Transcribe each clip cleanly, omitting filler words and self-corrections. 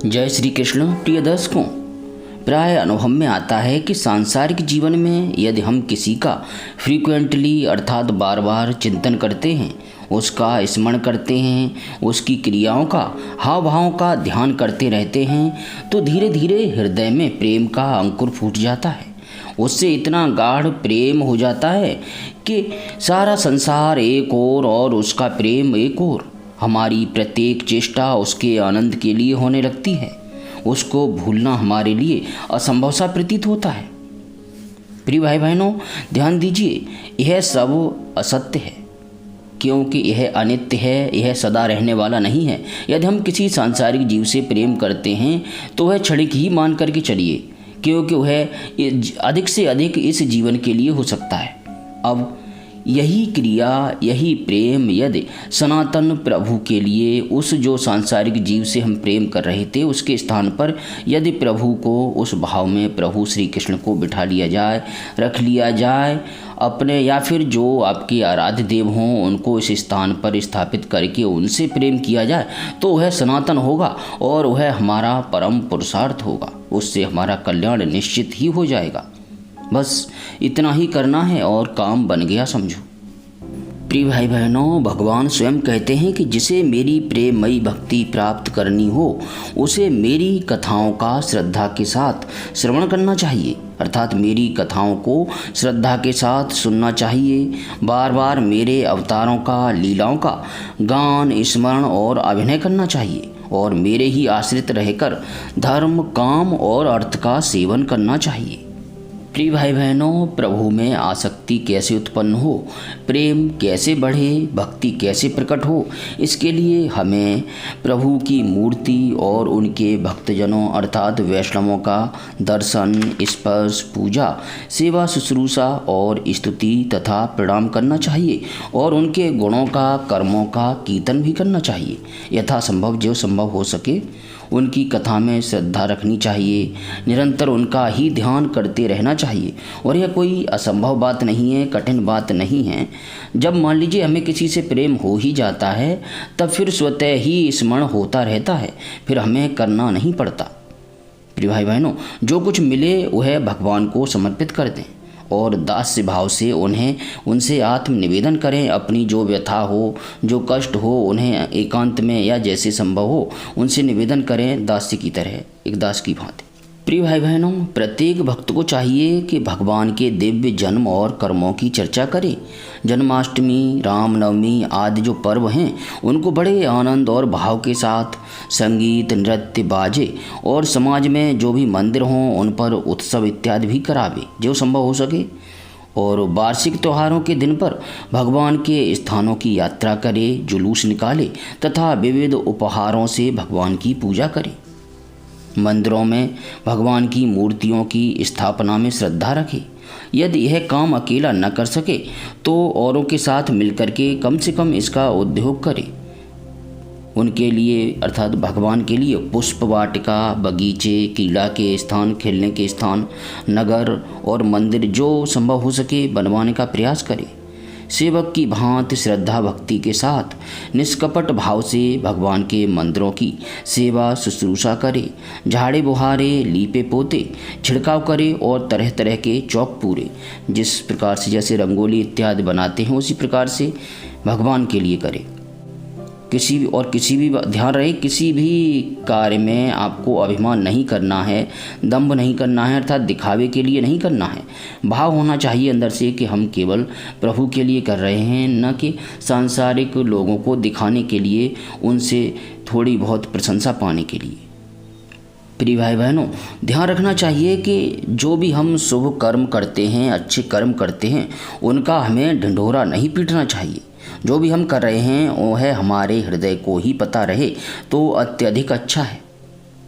जय श्री कृष्ण। प्रिय दर्शकों, प्राय अनुभव में आता है कि सांसारिक जीवन में यदि हम किसी का फ्रीक्वेंटली अर्थात बार बार चिंतन करते हैं, उसका स्मरण करते हैं, उसकी क्रियाओं का, हाव भावों का ध्यान करते रहते हैं, तो धीरे धीरे हृदय में प्रेम का अंकुर फूट जाता है। उससे इतना गाढ़ प्रेम हो जाता है कि सारा संसार एक ओर और उसका प्रेम एक ओर। हमारी प्रत्येक चेष्टा उसके आनंद के लिए होने लगती है। उसको भूलना हमारे लिए असंभव सा प्रतीत होता है। प्रिय भाई बहनों, ध्यान दीजिए, यह सब असत्य है, क्योंकि यह अनित्य है, यह सदा रहने वाला नहीं है। यदि हम किसी सांसारिक जीव से प्रेम करते हैं तो वह क्षणिक ही मान करके चलिए, क्योंकि वह अधिक से अधिक इस जीवन के लिए हो सकता है। अब यही क्रिया, यही प्रेम यदि सनातन प्रभु के लिए, उस जो सांसारिक जीव से हम प्रेम कर रहे थे उसके स्थान पर यदि प्रभु को उस भाव में, प्रभु श्री कृष्ण को बिठा लिया जाए, रख लिया जाए अपने, या फिर जो आपके आराध्य देव हों उनको इस स्थान पर स्थापित करके उनसे प्रेम किया जाए, तो वह सनातन होगा और वह हमारा परम पुरुषार्थ होगा। उससे हमारा कल्याण निश्चित ही हो जाएगा। बस इतना ही करना है और काम बन गया समझो। प्रिय भाई बहनों, भगवान स्वयं कहते हैं कि जिसे मेरी प्रेममयी भक्ति प्राप्त करनी हो उसे मेरी कथाओं का श्रद्धा के साथ श्रवण करना चाहिए, अर्थात मेरी कथाओं को श्रद्धा के साथ सुनना चाहिए। बार बार मेरे अवतारों का, लीलाओं का गान, स्मरण और अभिनय करना चाहिए और मेरे ही आश्रित रहकर धर्म, काम और अर्थ का सेवन करना चाहिए। प्रिय भाई बहनों, प्रभु में आसक्ति कैसे उत्पन्न हो, प्रेम कैसे बढ़े, भक्ति कैसे प्रकट हो, इसके लिए हमें प्रभु की मूर्ति और उनके भक्तजनों अर्थात वैष्णवों का दर्शन, स्पर्श, पूजा, सेवा, शुश्रूषा और स्तुति तथा प्रणाम करना चाहिए और उनके गुणों का, कर्मों का कीर्तन भी करना चाहिए। यथासंभव जो संभव हो सके उनकी कथा में श्रद्धा रखनी चाहिए, निरंतर उनका ही ध्यान करते रहना चाहिए। और यह कोई असंभव बात नहीं है, कठिन बात नहीं है। जब मान लीजिए हमें किसी से प्रेम हो ही जाता है तब फिर स्वतः ही स्मरण होता रहता है, फिर हमें करना नहीं पड़ता। प्रिय भाई बहनों, जो कुछ मिले वह भगवान को समर्पित कर दें और दास्य भाव से उनसे आत्म निवेदन करें। अपनी जो व्यथा हो, जो कष्ट हो, उन्हें एकांत में या जैसे संभव हो उनसे निवेदन करें, दास्य की तरह, एक दास की भांति। प्रिय भाई बहनों, प्रत्येक भक्त को चाहिए कि भगवान के दिव्य जन्म और कर्मों की चर्चा करे। जन्माष्टमी, रामनवमी आदि जो पर्व हैं उनको बड़े आनंद और भाव के साथ संगीत, नृत्य, बाजे और समाज में जो भी मंदिर हों उन पर उत्सव इत्यादि भी करावे जो संभव हो सके। और वार्षिक त्योहारों के दिन पर भगवान के स्थानों की यात्रा करे, जुलूस निकाले तथा विविध उपहारों से भगवान की पूजा करे। मंदिरों में भगवान की मूर्तियों की स्थापना में श्रद्धा रखे। यदि यह काम अकेला न कर सके तो औरों के साथ मिलकर के कम से कम इसका उद्योग करे। उनके लिए अर्थात भगवान के लिए पुष्प वाटिका, बगीचे, क्रीड़ा के स्थान, खेलने के स्थान, नगर और मंदिर जो संभव हो सके बनवाने का प्रयास करे। सेवक की भांति श्रद्धा भक्ति के साथ निष्कपट भाव से भगवान के मंदिरों की सेवा शुश्रूषा करे, झाड़े बुहारे, लीपे पोते, छिड़काव करे और तरह तरह के चौक पूरे, जिस प्रकार से जैसे रंगोली इत्यादि बनाते हैं उसी प्रकार से भगवान के लिए करे। किसी भी ध्यान रहे, किसी भी कार्य में आपको अभिमान नहीं करना है, दंभ नहीं करना है, अर्थात दिखावे के लिए नहीं करना है। भाव होना चाहिए अंदर से कि हम केवल प्रभु के लिए कर रहे हैं, न कि सांसारिक लोगों को दिखाने के लिए, उनसे थोड़ी बहुत प्रशंसा पाने के लिए। प्रिय भाई बहनों, ध्यान रखना चाहिए कि जो भी हम शुभ कर्म करते हैं, अच्छे कर्म करते हैं, उनका हमें ढिंढोरा नहीं पीटना चाहिए। जो भी हम कर रहे हैं वह हमारे हृदय को ही पता रहे तो अत्यधिक अच्छा है।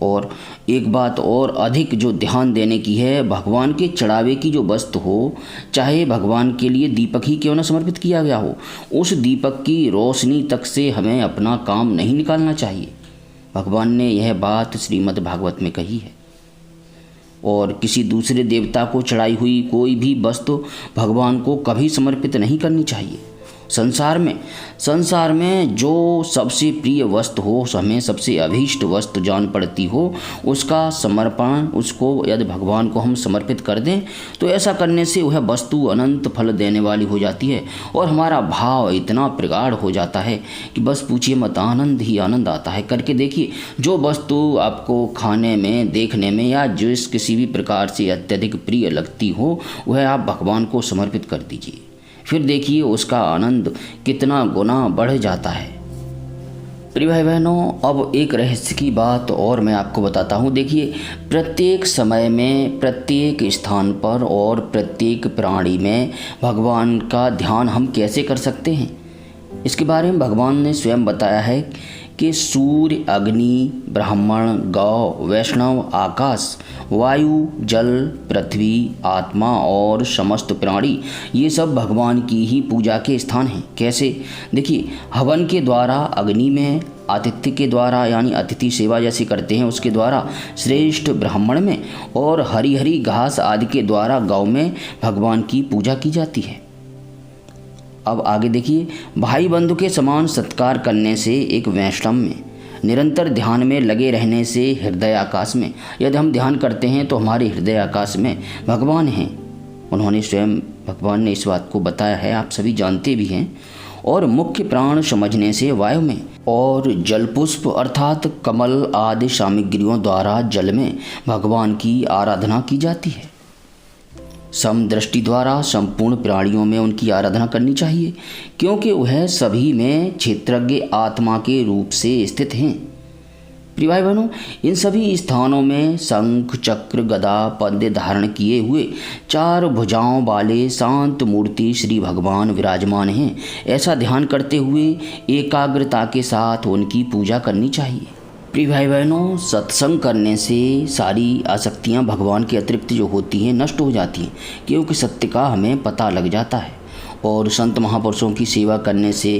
और एक बात और अधिक जो ध्यान देने की है, भगवान के चढ़ावे की जो वस्तु हो, चाहे भगवान के लिए दीपक ही क्यों न समर्पित किया गया हो, उस दीपक की रोशनी तक से हमें अपना काम नहीं निकालना चाहिए। भगवान ने यह बात श्रीमद् भागवत में कही है। और किसी दूसरे देवता को चढ़ाई हुई कोई भी वस्तु भगवान को कभी समर्पित नहीं करनी चाहिए। संसार में जो सबसे प्रिय वस्तु हो, हमें सबसे अभीष्ट वस्तु जान पड़ती हो, उसका समर्पण, उसको यदि भगवान को हम समर्पित कर दें तो ऐसा करने से वह वस्तु अनंत फल देने वाली हो जाती है और हमारा भाव इतना प्रगाढ़ हो जाता है कि बस पूछिए मत, आनंद ही आनंद आता है। करके देखिए, जो वस्तु आपको खाने में, देखने में या जिस किसी भी प्रकार से अत्यधिक प्रिय लगती हो, वह आप भगवान को समर्पित कर दीजिए। फिर देखिए उसका आनंद कितना गुना बढ़ जाता है। प्रिय भाई बहनों, अब एक रहस्य की बात और मैं आपको बताता हूँ। देखिए, प्रत्येक समय में, प्रत्येक स्थान पर और प्रत्येक प्राणी में भगवान का ध्यान हम कैसे कर सकते हैं, इसके बारे में भगवान ने स्वयं बताया है कि सूर्य, अग्नि, ब्राह्मण, गौ, वैष्णव, आकाश, वायु, जल, पृथ्वी, आत्मा और समस्त प्राणी, ये सब भगवान की ही पूजा के स्थान हैं। कैसे? देखिए, हवन के द्वारा अग्नि में, आतिथ्य के द्वारा यानी अतिथि सेवा जैसे करते हैं उसके द्वारा श्रेष्ठ ब्राह्मण में, और हरी हरी घास आदि के द्वारा गौ में भगवान की पूजा की जाती है। अब आगे देखिए, भाई बंधु के समान सत्कार करने से, एक वैष्णव में निरंतर ध्यान में लगे रहने से, हृदय आकाश में यदि हम ध्यान करते हैं तो हमारे हृदय आकाश में भगवान हैं। उन्होंने स्वयं, भगवान ने इस बात को बताया है, आप सभी जानते भी हैं। और मुख्य प्राण समझने से वायु में, और जल पुष्प अर्थात कमल आदि सामग्रियों द्वारा जल में भगवान की आराधना की जाती है। समदृष्टि द्वारा संपूर्ण प्राणियों में उनकी आराधना करनी चाहिए, क्योंकि वह सभी में क्षेत्रज्ञ आत्मा के रूप से स्थित हैं। प्रिय भाई बहनों, इन सभी स्थानों में शंख, चक्र, गदा, पद्म धारण किए हुए 4 भुजाओं वाले शांत मूर्ति श्री भगवान विराजमान हैं। ऐसा ध्यान करते हुए एकाग्रता के साथ उनकी पूजा करनी चाहिए। प्रिय भाई बहनों, सत्संग करने से सारी आसक्तियाँ भगवान के अतिरिक्त जो होती हैं नष्ट हो जाती हैं, क्योंकि सत्य का हमें पता लग जाता है। और संत महापुरुषों की सेवा करने से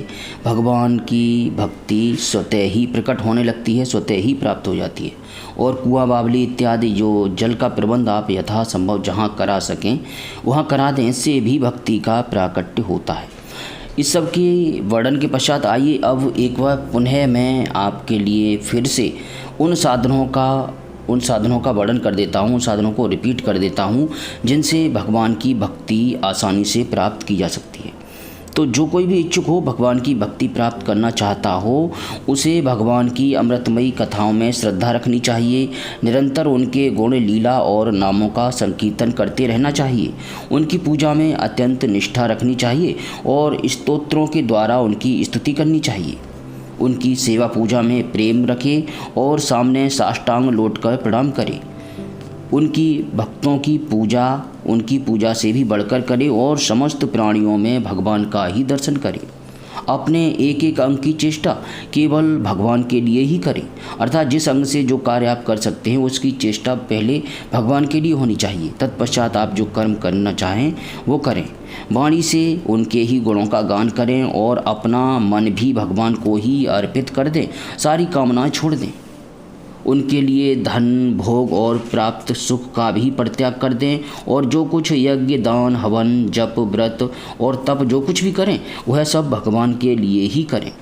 भगवान की भक्ति स्वतः ही प्रकट होने लगती है, स्वतः ही प्राप्त हो जाती है। और कुआं, बावली इत्यादि जो जल का प्रबंध आप यथासंभव जहाँ करा सकें वहाँ करा दें, इससे भी भक्ति का प्राकट्य होता है। इस सब की वर्णन के पश्चात आइए अब एक बार पुनः मैं आपके लिए फिर से उन साधनों का वर्णन कर देता हूँ, उन साधनों को रिपीट कर देता हूँ जिनसे भगवान की भक्ति आसानी से प्राप्त की जा सकती है। तो जो कोई भी इच्छुक हो, भगवान की भक्ति प्राप्त करना चाहता हो, उसे भगवान की अमृतमयी कथाओं में श्रद्धा रखनी चाहिए। निरंतर उनके गुण, लीला और नामों का संकीर्तन करते रहना चाहिए। उनकी पूजा में अत्यंत निष्ठा रखनी चाहिए और स्तोत्रों के द्वारा उनकी स्तुति करनी चाहिए। उनकी सेवा पूजा में प्रेम रखें और सामने साष्टांग लौटकर प्रणाम करें। उनकी भक्तों की पूजा उनकी पूजा से भी बढ़कर करें और समस्त प्राणियों में भगवान का ही दर्शन करें। अपने एक एक अंग की चेष्टा केवल भगवान के लिए ही करें, अर्थात जिस अंग से जो कार्य आप कर सकते हैं उसकी चेष्टा पहले भगवान के लिए होनी चाहिए। तत्पश्चात आप जो कर्म करना चाहें वो करें। वाणी से उनके ही गुणों का गान करें और अपना मन भी भगवान को ही अर्पित कर दें। सारी कामनाएं छोड़ दें। उनके लिए धन, भोग और प्राप्त सुख का भी परित्याग कर दें और जो कुछ यज्ञ, दान, हवन, जप, व्रत और तप जो कुछ भी करें वह सब भगवान के लिए ही करें।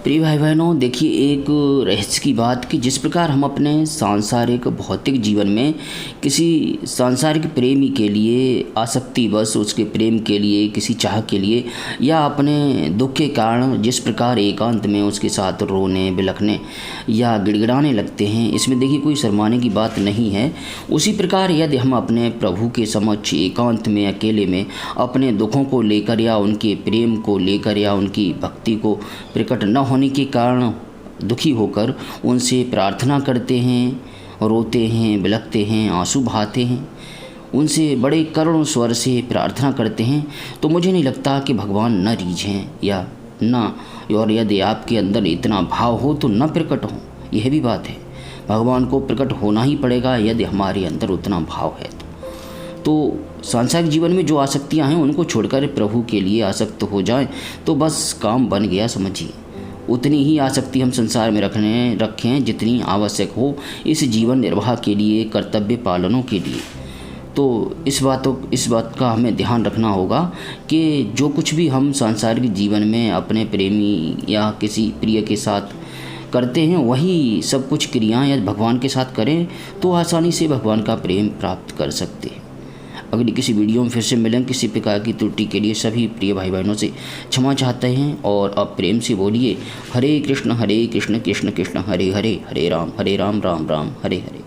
प्रिय भाई बहनों, देखिए एक रहस्य की बात कि जिस प्रकार हम अपने सांसारिक भौतिक जीवन में किसी सांसारिक प्रेमी के लिए आसक्तिवश, उसके प्रेम के लिए, किसी चाह के लिए या अपने दुख के कारण जिस प्रकार एकांत में उसके साथ रोने, बिलखने या गिड़गिड़ाने लगते हैं, इसमें देखिए कोई शर्माने की बात नहीं है। उसी प्रकार यदि हम अपने प्रभु के समक्ष एकांत में, अकेले में अपने दुखों को लेकर या उनके प्रेम को लेकर या उनकी भक्ति को प्रकट न होने के कारण दुखी होकर उनसे प्रार्थना करते हैं, रोते हैं, बिलखते हैं, आंसू बहाते हैं, उनसे बड़े करुण स्वर से प्रार्थना करते हैं, तो मुझे नहीं लगता कि भगवान न रीझें या न, और यदि आपके अंदर इतना भाव हो तो न प्रकट हो। यह भी बात है, भगवान को प्रकट होना ही पड़ेगा यदि हमारे अंदर उतना भाव है। तो सांसारिक जीवन में जो आसक्तियाँ हैं उनको छोड़कर प्रभु के लिए आसक्त हो जाएं तो बस काम बन गया समझिए। उतनी ही आसक्ति हम संसार में रखें जितनी आवश्यक हो इस जीवन निर्वाह के लिए, कर्तव्य पालनों के लिए। तो इस बात का हमें ध्यान रखना होगा कि जो कुछ भी हम सांसारिक जीवन में अपने प्रेमी या किसी प्रिय के साथ करते हैं वही सब कुछ क्रियाएं यदि भगवान के साथ करें तो आसानी से भगवान का प्रेम प्राप्त कर सकते हैं। अगली किसी वीडियो में फिर से मिलेंगे। किसी प्रकार की त्रुटि के लिए सभी प्रिय भाई बहनों से क्षमा चाहते हैं और अब प्रेम से बोलिए हरे कृष्ण कृष्ण कृष्ण हरे हरे, हरे राम राम राम हरे हरे।